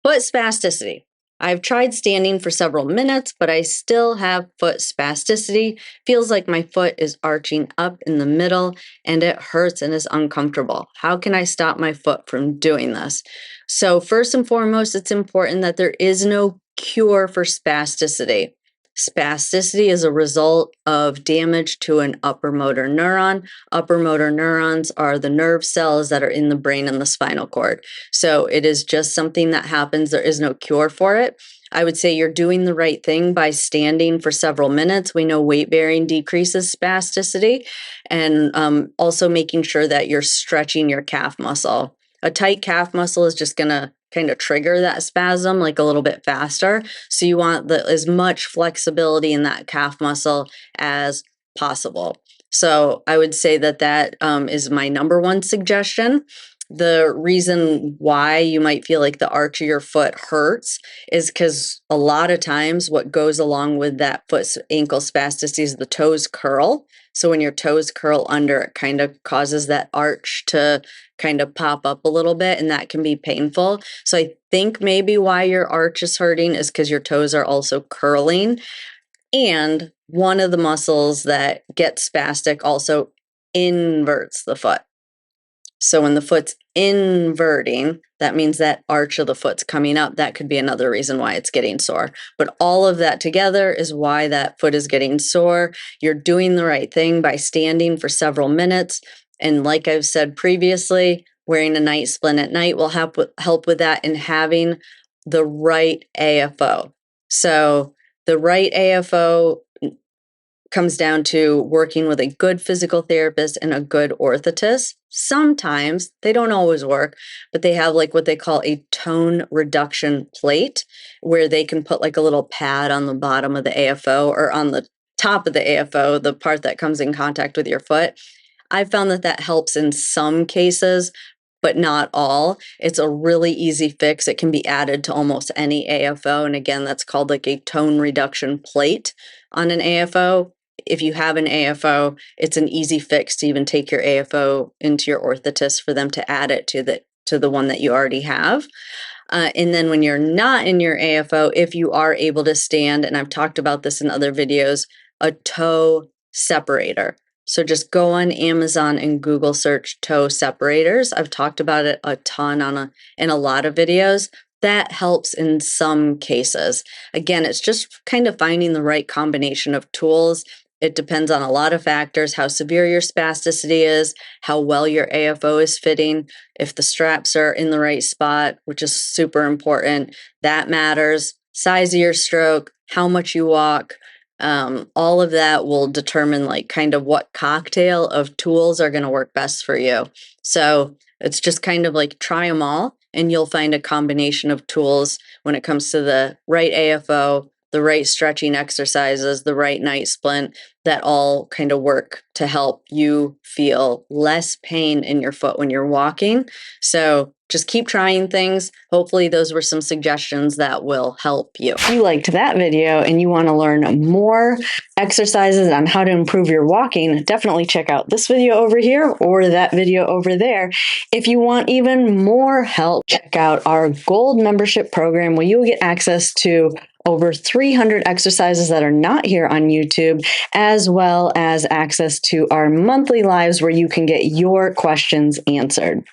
Foot spasticity. I've tried standing for several minutes, but I still have foot spasticity. Feels like my foot is arching up in the middle and it hurts and is uncomfortable. How can I stop my foot from doing this? So first and foremost, it's important that there is no cure for spasticity. Spasticity is a result of damage to an upper motor neuron. Upper motor neurons are the nerve cells that are in the brain and the spinal cord. So it is just something that happens. There is no cure for it. I would say you're doing the right thing by standing for several minutes. We know weight bearing decreases spasticity, and also making sure that you're stretching your calf muscle. A tight calf muscle is just going to kind of trigger that spasm like a little bit faster. So you want as much flexibility in that calf muscle as possible. So I would say that is my number one suggestion. The reason why you might feel like the arch of your foot hurts is because a lot of times what goes along with that foot ankle spasticity is the toes curl. So when your toes curl under, it kind of causes that arch to kind of pop up a little bit, and that can be painful. So I think maybe why your arch is hurting is because your toes are also curling. And one of the muscles that gets spastic also inverts the foot. So when the foot's inverting, that means that arch of the foot's coming up. That could be another reason why it's getting sore. But all of that together is why that foot is getting sore. You're doing the right thing by standing for several minutes. And like I've said previously, wearing a night splint at night will help with that, and having the right AFO. So the right AFO comes down to working with a good physical therapist and a good orthotist. Sometimes, they don't always work, but they have like what they call a tone reduction plate, where they can put like a little pad on the bottom of the AFO or on the top of the AFO, the part that comes in contact with your foot. I found that helps in some cases, but not all. It's a really easy fix. It can be added to almost any AFO. And again, that's called like a tone reduction plate on an AFO. If you have an AFO, it's an easy fix to even take your AFO into your orthotist for them to add it to the one that you already have. And then when you're not in your AFO, if you are able to stand, and I've talked about this in other videos, a toe separator. So just go on Amazon and Google search toe separators. I've talked about it a ton in a lot of videos. That helps in some cases. Again, it's just kind of finding the right combination of tools. It depends on a lot of factors: how severe your spasticity is, how well your AFO is fitting, if the straps are in the right spot, which is super important. That matters. Size of your stroke, how much you walk. All of that will determine like kind of what cocktail of tools are going to work best for you. So it's just kind of like try them all, and you'll find a combination of tools when it comes to the right AFO, the right stretching exercises, the right night splint, that all kind of work to help you feel less pain in your foot when you're walking. So just keep trying things. Hopefully those were some suggestions that will help you. If you liked that video and you want to learn more exercises on how to improve your walking, definitely check out this video over here or that video over there. If you want even more help, check out our Gold membership program, where you'll get access to over 300 exercises that are not here on YouTube, as well as access to our monthly lives where you can get your questions answered.